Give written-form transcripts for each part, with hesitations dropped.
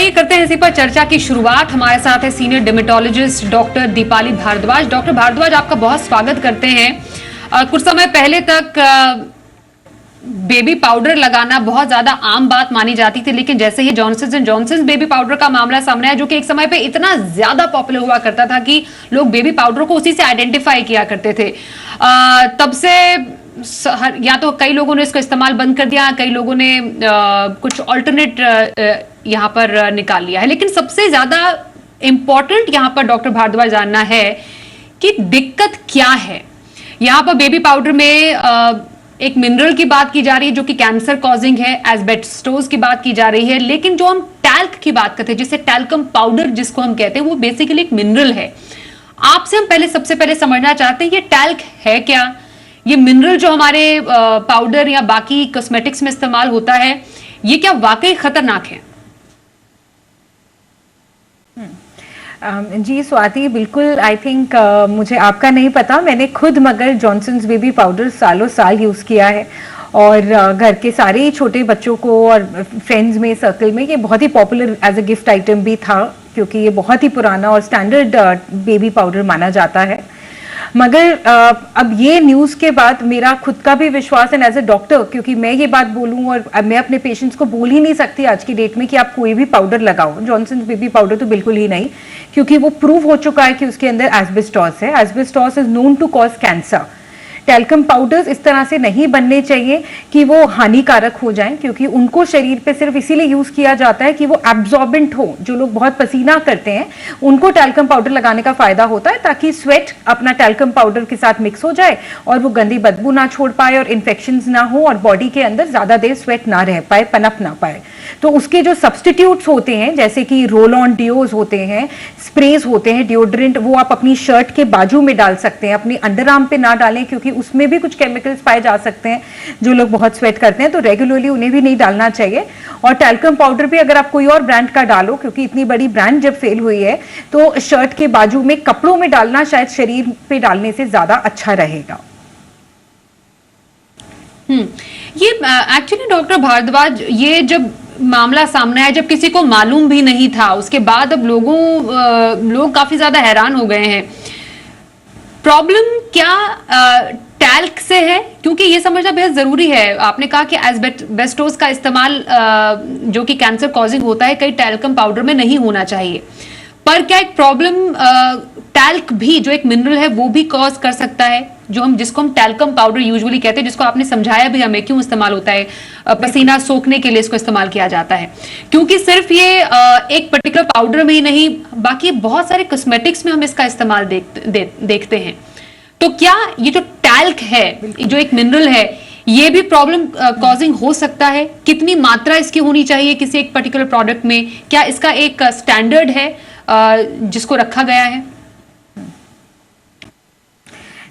चलिए करते हैं इसी पर चर्चा की शुरुआत। हमारे साथ है senior dermatologist doctor Deepali Bhardwaj. Doctor Bhardwaj, आपका बहुत स्वागत करते हैं। कुछ समय पहले तक बेबी पाउडर लगाना बहुत ज्यादा आम बात मानी जाती थी, लेकिन जैसे ही Johnson's and Johnson's baby powder का मामला सामने आया, जो कि एक समय पे इतना ज्यादा पॉपुलर हुआ करता था कि लोग बेबी पाउडर को उसी से आइडेंटिफाई किया करते थे, तब से या तो कई लोगों ने इसका इस्तेमाल बंद कर दिया, कई लोगों ने कुछ ऑल्टरनेट यहाँ पर निकाल लिया है। लेकिन सबसे ज्यादा इंपॉर्टेंट यहाँ पर डॉक्टर भारद्वाज जानना है कि दिक्कत क्या है। यहाँ पर बेबी पाउडर में एक मिनरल की बात की जा रही है जो कि कैंसर कॉजिंग है, एस्बेस्टोस की बात की जा रही है, लेकिन जो हम टैल्क की बात करते हैं, जिसे टैल्कम पाउडर जिसको हम कहते हैं, वो बेसिकली एक मिनरल है। आपसे हम सबसे पहले समझना चाहते हैं ये टैल्क है क्या, ये मिनरल जो हमारे पाउडर या बाकी कॉस्मेटिक्स में इस्तेमाल होता है, ये क्या वाकई खतरनाक है? जी स्वाति, बिल्कुल। आई थिंक मुझे आपका नहीं पता, मैंने खुद मगर जॉनसन्स बेबी पाउडर सालों साल यूज़ किया है और घर के सारे छोटे बच्चों को और फ्रेंड्स में सर्कल में ये बहुत ही popular as a gift item भी था, क्योंकि ये बहुत ही पुराना और स्टैंडर्ड बेबी पाउडर माना जाता है। मगर अब ये न्यूज़ के बाद मेरा खुद का भी विश्वास है एज ए डॉक्टर, क्योंकि मैं ये बात बोलूं और अब मैं अपने पेशेंट्स को बोल ही नहीं सकती आज की डेट में कि आप कोई भी पाउडर लगाओ, जॉनसन्स बेबी पाउडर तो बिल्कुल ही नहीं, क्योंकि वो प्रूव हो चुका है कि उसके अंदर एस्बेस्टोस है। Asbestos is known to cause cancer. Talcum powders इस तरह से नहीं बनने चाहिए कि वो हानिकारक हो जाएं, क्योंकि उनको शरीर पे सिर्फ इसीलिए यूज किया जाता है कि वो एब्जॉर्बेंट हो। जो लोग बहुत पसीना करते हैं उनको टैल्कम पाउडर लगाने का फायदा होता है, ताकि स्वेट अपना टैल्कम पाउडर के साथ मिक्स हो जाए और वो गंदी बदबू ना छोड़ पाए और इन्फेक्शंस ना हो और बॉडी के अंदर ज्यादा देर स्वेट ना रह पाए, पनप ना पाए। तो उसके जो सब्सटीट्यूट्स होते हैं, जैसे कि रोल ऑन डिओज होते हैं, स्प्रेज होते हैं, डिओड्रेंट, वो आप अपनी शर्ट के बाजू में डाल सकते हैं, अपनी अंडर आर्म पे ना डालें, क्योंकि उसमें भी कुछ केमिकल्स पाए जा सकते हैं। जो लोग बहुत स्वेट करते हैं तो रेगुलरली उन्हें भी नहीं डालना चाहिए। और टैल्कम पाउडर भी अगर आप कोई और ब्रांड का डालो, क्योंकि इतनी बड़ी ब्रांड जब फेल हुई है तो शर्ट के बाजू में कपड़ों में डालना शायद शरीर पे डालने से ज्यादा अच्छा रहेगा। ये एक्चुअली डॉक्टर भारद्वाज, ये जब मामला सामने आया, जब किसी को मालूम भी नहीं था, उसके बाद अब लोग काफी ज्यादा हैरान हो गए हैं। प्रॉब्लम क्या टैल्क से है? क्योंकि ये समझना बेहद जरूरी है। आपने कहा कि एस्बेस्टोस का इस्तेमाल जो कि कैंसर कॉजिंग होता है, कई टैल्कम पाउडर में नहीं होना चाहिए, पर क्या एक प्रॉब्लम टैल्क भी जो एक मिनरल है वो भी कॉज कर सकता है, जिसको हम टैल्कम पाउडर यूजुअली कहते हैं, जिसको आपने समझाया भी हमें क्यों इस्तेमाल होता है, पसीना सोखने के लिए इसको इस्तेमाल किया जाता है। क्योंकि सिर्फ ये एक पर्टिकुलर पाउडर में ही नहीं, बाकी बहुत सारे कॉस्मेटिक्स में हम इसका इस्तेमाल देखते हैं। तो क्या ये जो टैल्क है, जो एक मिनरल है, ये भी प्रॉब्लम कॉजिंग हो सकता है? कितनी मात्रा इसकी होनी चाहिए किसी एक पर्टिकुलर प्रोडक्ट में? क्या इसका एक स्टैंडर्ड है जिसको रखा गया है?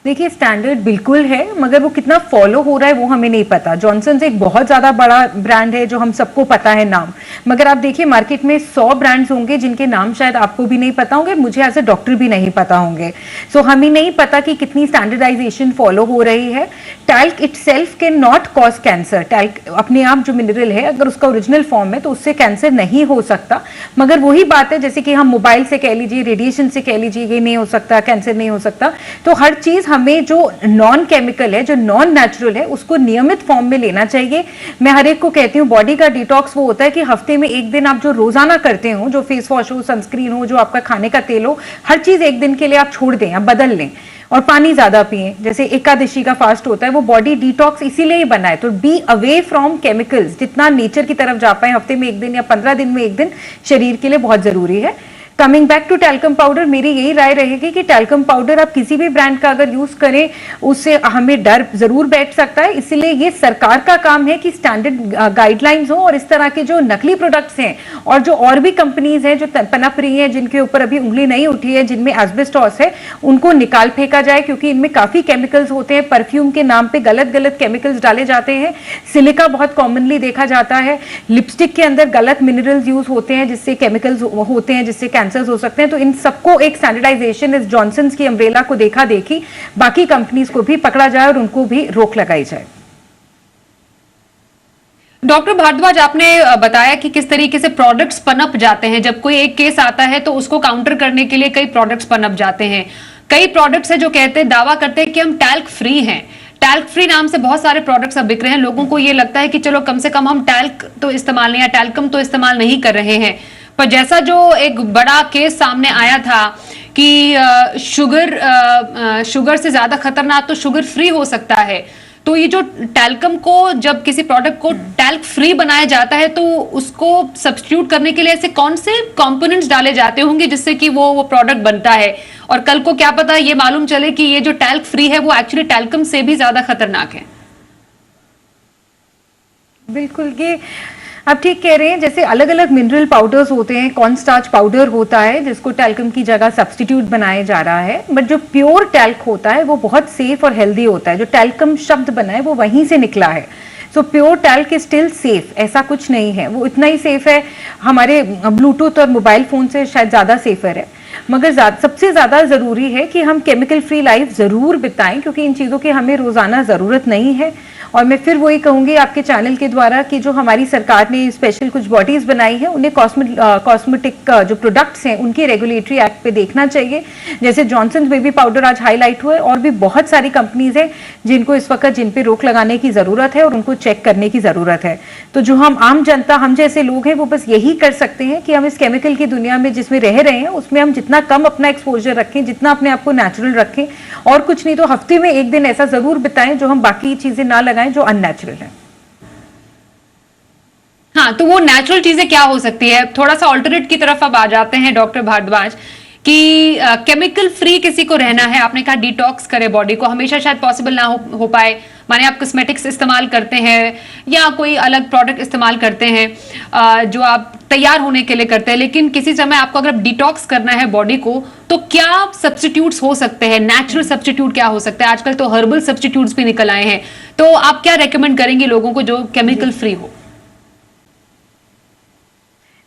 देखिए, स्टैंडर्ड बिल्कुल है, मगर वो कितना फॉलो हो रहा है वो हमें नहीं पता। जॉनसन्स एक बहुत ज्यादा बड़ा ब्रांड है जो हम सबको पता है नाम, मगर आप देखिए मार्केट में 100 ब्रांड्स होंगे जिनके नाम शायद आपको भी नहीं पता होंगे, मुझे एज ए डॉक्टर भी नहीं पता होंगे। सो हमें नहीं पता कि कितनी स्टैंडर्डाइजेशन फॉलो हो रही है। Talc itself can not cause cancer. Talc अपने आप जो मिनरल है, अगर उसका ओरिजिनल फॉर्म है तो उससे कैंसर नहीं हो सकता। मगर वही बात है, जैसे कि हम मोबाइल से कह लीजिए, रेडिएशन से कह लीजिए, ये नहीं हो सकता, कैंसर नहीं हो सकता। तो हर चीज हमें जो नॉन केमिकल है, जो नॉन नेचुरल है, उसको नियमित फॉर्म में लेना चाहिए। मैं हर एक को कहती हूँ, बॉडी का डिटॉक्स वो होता है कि हफ्ते में एक दिन आप जो रोजाना करते हो, जो फेस वॉश हो, सनस्क्रीन हो, जो आपका खाने का तेल हो, हर चीज एक दिन के लिए आप छोड़ दें, आप बदल लें और पानी ज्यादा पिए। जैसे एकादशी का फास्ट होता है, वो बॉडी डिटॉक्स इसीलिए ही बना है। तो बी अवे फ्रॉम केमिकल्स, जितना नेचर की तरफ जा पाए, हफ्ते में एक दिन या 15 दिन में एक दिन शरीर के लिए बहुत जरूरी है। Coming back to talcum powder, मेरी यही राय रहेगी कि टैल्कम पाउडर आप किसी भी ब्रांड का अगर यूज करें, उससे हमें डर जरूर बैठ सकता है। इसलिए ये सरकार का काम है कि स्टैंडर्ड गाइडलाइंस हो, और इस तरह के जो नकली प्रोडक्ट्स हैं और जो और भी कंपनीज हैं जो पनप रही हैं, जिनके ऊपर अभी उंगली नहीं उठी है, जिनमें एस्बेस्टोस है, उनको निकाल फेंका जाए, क्योंकि इनमें काफी केमिकल्स होते हैं। परफ्यूम के नाम पे गलत गलत केमिकल्स डाले जाते हैं। सिलिका बहुत कॉमनली देखा जाता है। लिपस्टिक के अंदर गलत मिनरल्स यूज होते हैं, जिससे केमिकल्स होते हैं, जिससे कैंसर्स हो सकते हैं। तो इन सबको एक स्टैंडर्डाइजेशन, इस जॉनसन्स की अम्ब्रेला को देखा देखी बाकी कंपनीज को भी पकड़ा जाए और उनको भी रोक लगाई जाए। डॉक्टर भारद्वाज, आपने बताया कि किस तरीके से प्रोडक्ट्स पनप जाते हैं। जब कोई एक केस आता है तो उसको काउंटर करने के लिए कई प्रोडक्ट्स पनप जाते हैं। कई प्रोडक्ट्स है जो कहते हैं, दावा करते हैं कि हम टैल्क फ्री हैं। टैल्क फ्री नाम से बहुत सारे प्रोडक्ट्स अब बिक रहे हैं। लोगों को ये लगता है कि चलो कम से कम हम टैल्क तो इस्तेमाल नहीं, या टैल्कम तो इस्तेमाल नहीं कर रहे हैं। पर जैसा जो एक बड़ा केस सामने आया था कि शुगर से ज्यादा खतरनाक तो शुगर फ्री हो सकता है, तो ये जो टैल्कम को, जब किसी प्रोडक्ट को टैल्क फ्री बनाया जाता है तो उसको सब्स्टिट्यूट करने के लिए ऐसे कौन से कंपोनेंट्स डाले जाते होंगे जिससे कि वो प्रोडक्ट बनता है, और कल को क्या पता ये मालूम चले कि ये जो टैल्क फ्री है वो एक्चुअली टैल्कम से भी ज्यादा खतरनाक है। बिल्कुल, ये आप ठीक कह रहे हैं। जैसे अलग अलग मिनरल पाउडर्स होते हैं, कॉर्न स्टार्च पाउडर होता है जिसको टैल्कम की जगह सब्स्टिट्यूट बनाया जा रहा है, बट जो प्योर टैल्क होता है वो बहुत सेफ और हेल्दी होता है। जो टैल्कम शब्द बना है वो वहीं से निकला है। So pure talc is still safe, ऐसा कुछ नहीं है। वो इतना ही सेफ है, हमारे ब्लूटूथ और मोबाइल फोन से शायद ज्यादा सेफर है। मगर सबसे ज्यादा जरूरी है कि हम केमिकल फ्री लाइफ जरूर बिताएं, क्योंकि इन चीजों की हमें रोजाना जरूरत नहीं है। और मैं फिर वही कहूंगी आपके चैनल के द्वारा कि जो हमारी सरकार ने स्पेशल कुछ बॉडीज बनाई है, उन्हें कॉस्मेटिक जो प्रोडक्ट्स हैं उनकी रेगुलेटरी एक्ट पे देखना चाहिए। जैसे जॉनसन बेबी पाउडर आज हाईलाइट हुआ है, और भी बहुत सारी कंपनीज हैं जिनको इस वक्त जिन पे रोक लगाने की जरूरत है और उनको चेक करने की जरूरत है। तो जो हम आम जनता, हम जैसे लोग हैं, वो बस यही कर सकते हैं कि हम इस केमिकल की दुनिया में जिसमें रह रहे हैं उसमें हम जितना कम अपना एक्सपोजर रखें, जितना अपने आप को नेचुरल रखें, और कुछ नहीं तो हफ्ते में एक दिन ऐसा जरूर बिताएं जो हम बाकी चीजें ना लगाएं जो अननेचुरल है। हाँ, तो वो नेचुरल चीजें क्या हो सकती है? थोड़ा सा ऑल्टरनेट की तरफ अब आ जाते हैं डॉक्टर भारद्वाज कि केमिकल फ्री किसी को रहना है। आपने कहा डिटॉक्स करे बॉडी को, हमेशा शायद पॉसिबल ना हो पाए। माने आप कॉस्मेटिक्स इस्तेमाल करते हैं या कोई अलग प्रोडक्ट इस्तेमाल करते हैं जो आप तैयार होने के लिए करते हैं, लेकिन किसी समय आपको अगर डिटॉक्स करना है बॉडी को, तो क्या सब्स्टिट्यूट्स हो सकते हैं? नेचुरल सब्स्टिट्यूट क्या हो सकता है? आजकल तो हर्बल सब्स्टिट्यूट्स भी निकल आए हैं, तो आप क्या रेकमेंड करेंगे लोगों को जो केमिकल फ्री हो?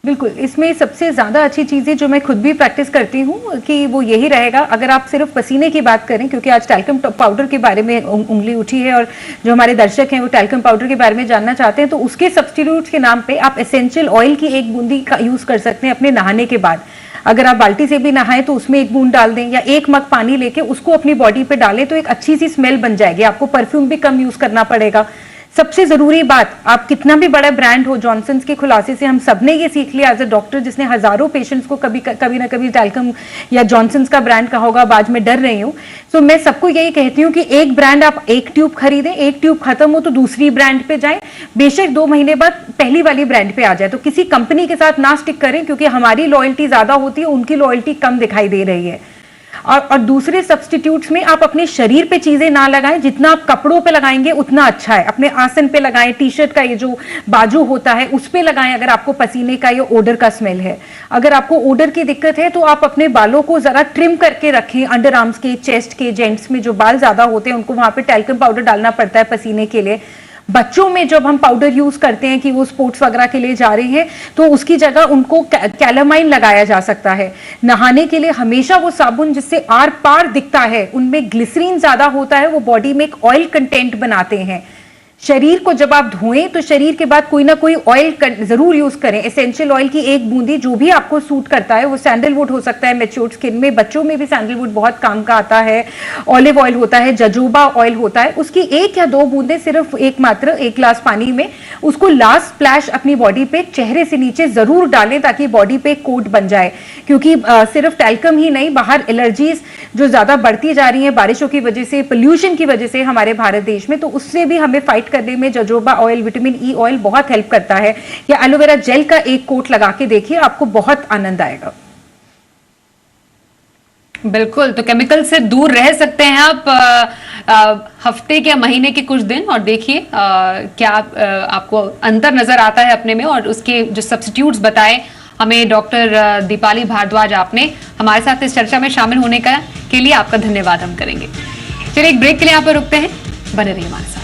बिल्कुल, इसमें सबसे ज्यादा अच्छी चीजें जो मैं खुद भी प्रैक्टिस करती हूँ कि वो यही रहेगा। अगर आप सिर्फ पसीने की बात करें, क्योंकि आज टैल्कम पाउडर के बारे में उंगली उठी है और जो हमारे दर्शक हैं वो टैल्कम पाउडर के बारे में जानना चाहते हैं, तो उसके सब्स्टिट्यूट के नाम पे आप एसेंशियल ऑयल की एक बूंदी का यूज कर सकते हैं अपने नहाने के बाद। अगर आप बाल्टी से भी नहाएं तो उसमें एक बूंद डाल दें, या एक मग पानी लेके उसको अपनी बॉडी पे डालें तो एक अच्छी सी स्मेल बन जाएगी। आपको परफ्यूम भी कम यूज करना पड़ेगा। सबसे जरूरी बात, आप कितना भी बड़ा ब्रांड हो, जॉनसन्स के खुलासे से हम सबने ये सीख लिया एज अ डॉक्टर जिसने हजारों पेशेंट्स को कभी ना कभी टैल्कम या जॉनसन्स का ब्रांड कहा होगा, आज मैं डर रही हूँ। तो मैं सबको यही कहती हूँ कि एक ब्रांड आप एक ट्यूब खरीदें, एक ट्यूब खत्म हो तो दूसरी ब्रांड पे जाएं, बेशक 2 महीने बाद पहली वाली ब्रांड पे आ जाए। तो किसी कंपनी के साथ ना स्टिक करें, क्योंकि हमारी लॉयल्टी ज्यादा होती है, उनकी लॉयल्टी कम दिखाई दे रही है। और दूसरे सब्स्टिट्यूट्स में आप अपने शरीर पे चीजें ना लगाएं, जितना आप कपड़ों पे लगाएंगे उतना अच्छा है। अपने आसन पे लगाएं, टी शर्ट का ये जो बाजू होता है उस पे लगाएं अगर आपको पसीने का या ओडर का स्मेल है। अगर आपको ओडर की दिक्कत है तो आप अपने बालों को जरा ट्रिम करके रखें। अंडर आर्म्स के, चेस्ट के, जेंट्स में जो बाल ज्यादा होते हैं उनको वहां पे टैल्कम पाउडर डालना पड़ता है पसीने के लिए। बच्चों में जब हम पाउडर यूज करते हैं कि वो स्पोर्ट्स वगैरह के लिए जा रहे हैं, तो उसकी जगह उनको कैलामाइन लगाया जा सकता है। नहाने के लिए हमेशा वो साबुन जिससे आर पार दिखता है, उनमें ग्लिसरीन ज्यादा होता है, वो बॉडी में एक ऑयल कंटेंट बनाते हैं। शरीर को जब आप धोएं तो शरीर के बाद कोई ना कोई ऑयल जरूर यूज करें। एसेंशियल ऑयल की एक बूंदी जो भी आपको सूट करता है, वो सैंडलवुड हो सकता है मैच्योर्ड स्किन में, बच्चों में भी सैंडलवुड बहुत काम का आता है, ऑलिव ऑयल होता है, जजोबा ऑयल होता है, उसकी 1 या 2 बूंदे सिर्फ मात्र 1 गिलास पानी में उसको लास्ट स्प्लैश अपनी बॉडी पे चेहरे से नीचे जरूर डालें ताकि बॉडी पे कोट बन जाए। क्योंकि सिर्फ टैल्कम ही नहीं, बाहर एलर्जीज जो ज्यादा बढ़ती जा रही है बारिशों की वजह से, पोल्यूशन की वजह से हमारे भारत देश में, तो उससे भी हमें फाइट करने में जजोबा ऑयल, विटामिन ई ऑयल बहुत हेल्प करता है। या एलोवेरा जेल का एक कोट लगा के देखिए, आपको बहुत आनंद आएगा। बिल्कुल, तो केमिकल से दूर रह सकते हैं आप हफ्ते के, महीने के कुछ दिन, और देखिए क्या आपको अंतर नजर आता है अपने में। और उसके जो सब्स्टिट्यूट्स बताए हमें डॉक्टर दीपाली भारद्वाज, आपने हमारे साथ इस चर्चा में शामिल होने के लिए आपका धन्यवाद हम करेंगे। चलिए एक ब्रेक के लिए यहाँ पर रुकते हैं, बने रहिए हमारे साथ।